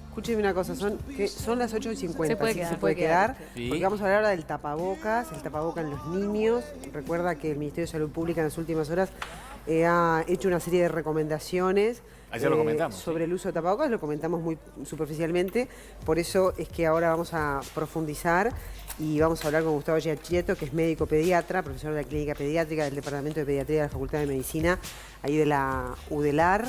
Escúcheme una cosa, son las 8:50, se puede quedar, Sí. porque vamos a hablar ahora del tapabocas, el tapaboca en los niños. Recuerda que el Ministerio de Salud Pública en las últimas horas ha hecho una serie de recomendaciones Ayer lo comentamos, sobre el uso de tapabocas, lo comentamos muy superficialmente, por eso es que ahora vamos a profundizar y vamos a hablar con Gustavo Giachieto, que es médico pediatra, profesor de la Clínica Pediátrica del Departamento de Pediatría de la Facultad de Medicina, ahí de la UDELAR.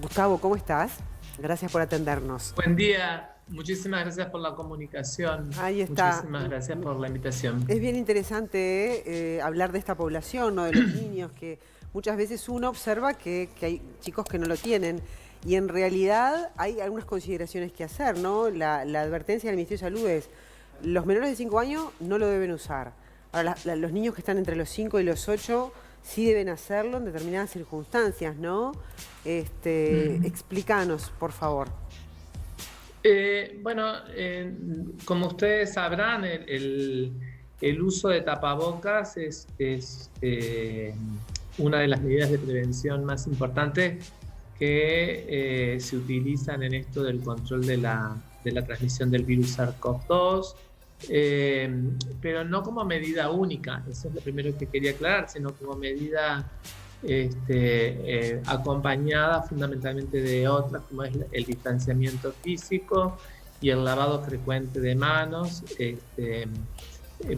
Gustavo, ¿cómo estás? Gracias por atendernos. Buen día, muchísimas gracias por la comunicación. Ahí está. Muchísimas gracias por la invitación. Es bien interesante hablar de esta población, ¿no? De los niños, que muchas veces uno observa que hay chicos que no lo tienen y en realidad hay algunas consideraciones que hacer, ¿no? La advertencia del Ministerio de Salud es: los menores de 5 años no lo deben usar. Ahora, los niños que están entre los 5 y los 8 sí deben hacerlo en determinadas circunstancias, ¿no? Explícanos, por favor. Como ustedes sabrán, el uso de tapabocas es una de las medidas de prevención más importantes que se utilizan en esto del control de la transmisión del virus SARS-CoV-2. Pero no como medida única, eso es lo primero que quería aclarar, sino como medida acompañada fundamentalmente de otras, como es el distanciamiento físico y el lavado frecuente de manos,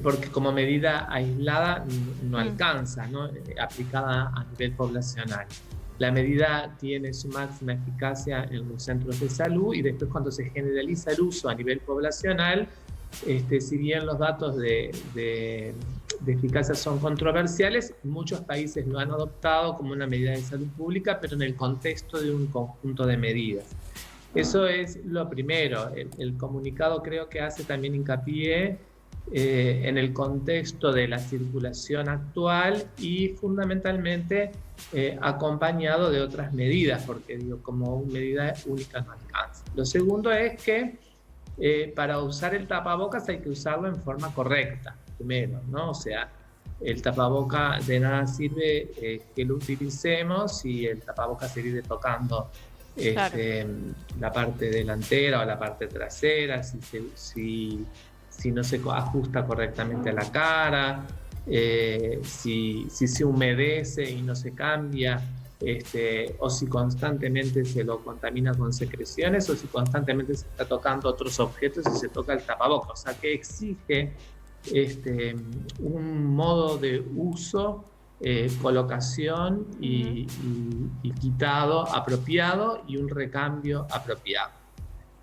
porque como medida aislada no alcanza, ¿no? Aplicada a nivel poblacional. La medida tiene su máxima eficacia en los centros de salud y después, cuando se generaliza el uso a nivel poblacional, si bien los datos de eficacia son controversiales, muchos países lo han adoptado como una medida de salud pública, pero en el contexto de un conjunto de medidas. Eso es lo primero. El comunicado creo que hace también hincapié en el contexto de la circulación actual y fundamentalmente acompañado de otras medidas, porque como medida única no alcanza. Lo segundo es que para usar el tapabocas hay que usarlo en forma correcta, primero, ¿no? O sea, el tapaboca de nada sirve que lo utilicemos si el tapaboca se vive tocando la parte delantera o la parte trasera, si no se ajusta correctamente a la cara, si se humedece y no se cambia, o si constantemente se lo contamina con secreciones, o si constantemente se está tocando otros objetos y se toca el tapabocas. O sea, que exige un modo de uso, colocación y quitado apropiado y un recambio apropiado.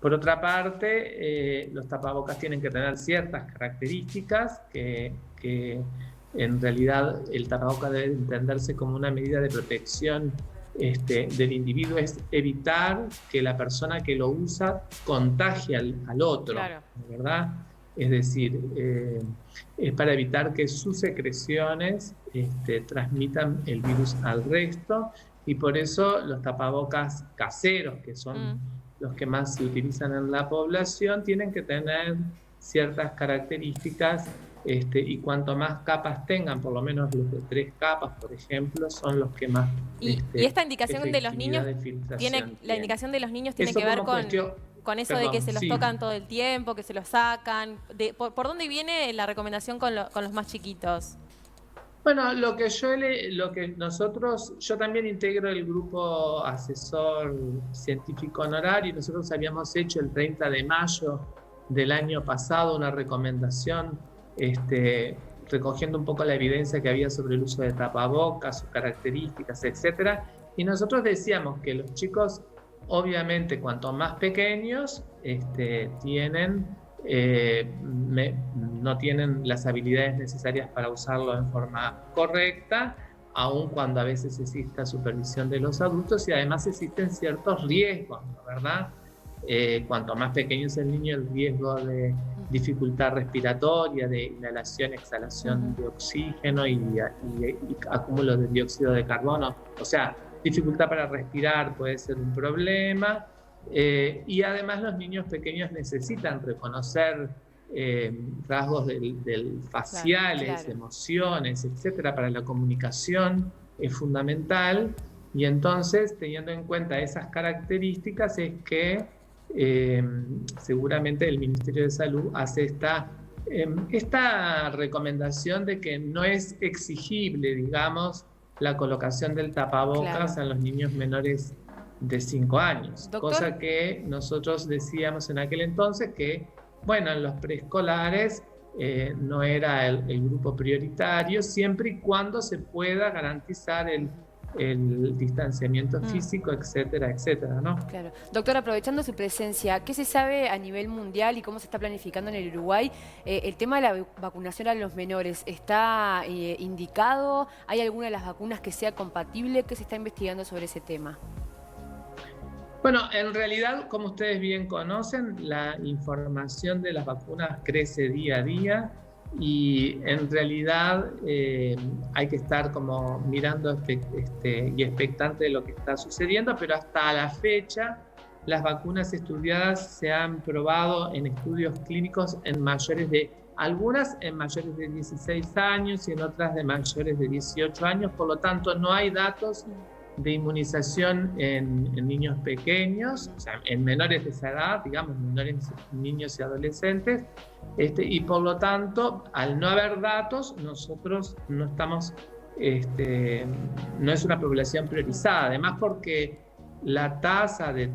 Por otra parte, los tapabocas tienen que tener ciertas características que en realidad el tapabocas debe entenderse como una medida de protección del individuo, es evitar que la persona que lo usa contagie al otro, claro, ¿verdad? Es decir, es para evitar que sus secreciones transmitan el virus al resto, y por eso los tapabocas caseros, que son los que más se utilizan en la población, tienen que tener ciertas características, y cuanto más capas tengan, por lo menos los de 3 capas, por ejemplo, son los que más y esta indicación de los niños la indicación de los niños tiene que ver con eso, de que se los tocan todo el tiempo, que se los sacan. ¿Por dónde viene la recomendación con los más chiquitos? Bueno, yo también integro el grupo asesor científico honorario, y nosotros habíamos hecho el 30 de mayo del año pasado una recomendación recogiendo un poco la evidencia que había sobre el uso de tapabocas, sus características, etc. Y nosotros decíamos que los chicos, obviamente, cuanto más pequeños, no tienen las habilidades necesarias para usarlo en forma correcta, aun cuando a veces exista supervisión de los adultos, y además existen ciertos riesgos, ¿verdad? Cuanto más pequeño es el niño, el riesgo de dificultad respiratoria, de inhalación, exhalación de oxígeno y acúmulo de dióxido de carbono, o sea, dificultad para respirar puede ser un problema, y además los niños pequeños necesitan reconocer rasgos faciales, emociones, etcétera. Para la comunicación es fundamental, Y entonces, teniendo en cuenta esas características, es que seguramente el Ministerio de Salud hace esta recomendación de que no es exigible, digamos, la colocación del tapabocas a los niños menores de 5 años. Doctor, cosa que nosotros decíamos en aquel entonces que, bueno, en los preescolares no era el grupo prioritario, siempre y cuando se pueda garantizar el distanciamiento físico, etcétera, etcétera, ¿no? Claro. Doctor, aprovechando su presencia, ¿qué se sabe a nivel mundial y cómo se está planificando en el Uruguay? El tema de la vacunación a los menores, ¿está indicado? ¿Hay alguna de las vacunas que sea compatible? ¿Qué se está investigando sobre ese tema? Bueno, en realidad, como ustedes bien conocen, la información de las vacunas crece día a día. Y en realidad hay que estar como mirando y expectante de lo que está sucediendo, pero hasta la fecha las vacunas estudiadas se han probado en estudios clínicos en algunas en mayores de 16 años y en otras de mayores de 18 años, por lo tanto no hay datos de inmunización en niños pequeños, o sea, en menores de esa edad, digamos, niños y adolescentes, y por lo tanto, al no haber datos, nosotros no estamos, no es una población priorizada, además porque la tasa de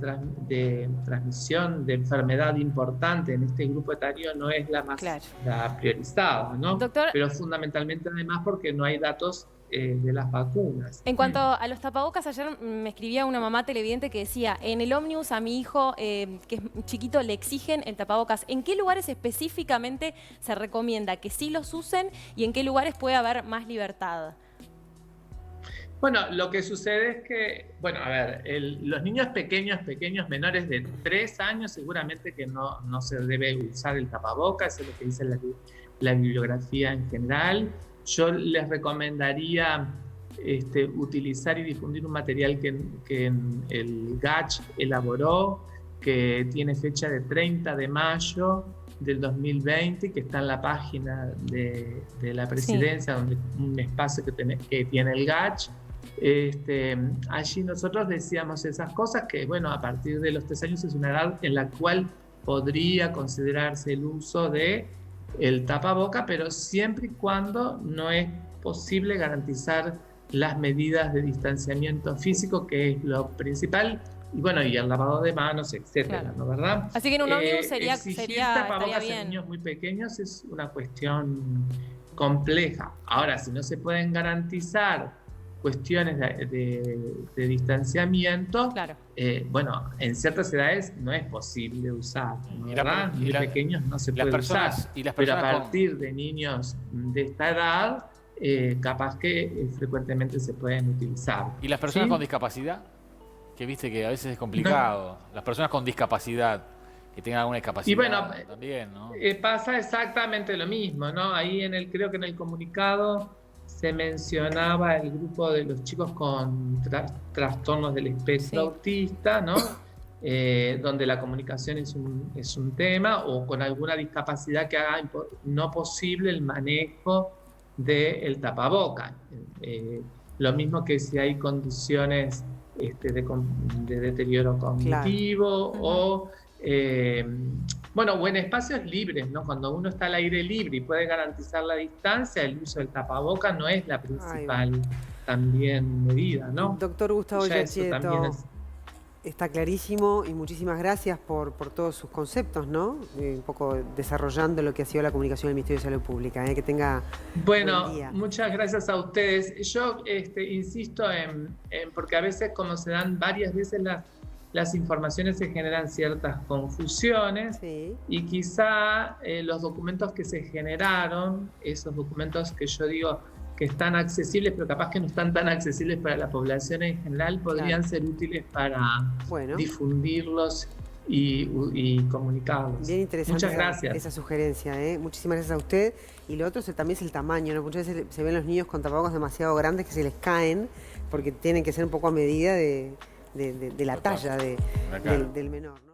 transmisión de enfermedad importante en este grupo etario no es la más la priorizada, ¿no? Doctor, pero fundamentalmente además porque no hay datos de las vacunas. En cuanto a los tapabocas, ayer me escribía una mamá televidente que decía, en el ómnibus a mi hijo, que es chiquito, le exigen el tapabocas. ¿En qué lugares específicamente se recomienda que sí los usen y en qué lugares puede haber más libertad? Bueno, lo que sucede es que, bueno, a ver, los niños pequeños, menores de 3 años, seguramente que no se debe usar el tapabocas, eso es lo que dice la bibliografía en general. Yo les recomendaría utilizar y difundir un material que el GACH elaboró, que tiene fecha de 30 de mayo del 2020, que está en la página de la presidencia, donde un espacio que tiene el GACH. Allí nosotros decíamos esas cosas que, bueno, a partir de los 3 años es una edad en la cual podría considerarse el uso de el tapaboca, pero siempre y cuando no es posible garantizar las medidas de distanciamiento físico, que es lo principal, y bueno, y el lavado de manos, etcétera, ¿no? ¿Verdad? Así que en un ómnibus exigir tapabocas en niños muy pequeños es una cuestión compleja. Ahora, si no se pueden garantizar cuestiones de distanciamiento, bueno, en ciertas edades no es posible usar, ¿verdad? Niños pequeños no se puede usar, pero a partir de niños de esta edad, capaz que frecuentemente se pueden utilizar. ¿Y las personas con discapacidad? Que viste que a veces es complicado. No. Las personas con discapacidad, que tengan alguna discapacidad, y bueno, también, ¿no? Pasa exactamente lo mismo, ¿no? Ahí creo que en el comunicado se mencionaba el grupo de los chicos con trastornos del espectro autista, ¿no? Donde la comunicación es un tema, o con alguna discapacidad que haga no posible el manejo del tapaboca. Lo mismo que si hay condiciones de deterioro cognitivo, o bueno, o en espacios libres, ¿no? Cuando uno está al aire libre y puede garantizar la distancia, el uso del tapaboca no es la principal también medida, ¿no? Doctor Gustavo Giacchetto, está clarísimo y muchísimas gracias por todos sus conceptos, ¿no? Un poco desarrollando lo que ha sido la comunicación del Ministerio de Salud Pública. Que tenga buen día. Muchas gracias a ustedes. Yo insisto porque a veces, como se dan varias veces las informaciones, se generan ciertas confusiones, y quizá los documentos que se generaron, esos documentos que yo digo que están accesibles, pero capaz que no están tan accesibles para la población en general, podrían ser útiles para difundirlos y comunicarlos. Bien interesante. Muchas gracias. Esa sugerencia, muchísimas gracias a usted. Y lo otro también es el tamaño, ¿no? Muchas veces se ven los niños con tapabocas demasiado grandes que se les caen, porque tienen que ser un poco a medida de la talla del menor, ¿no?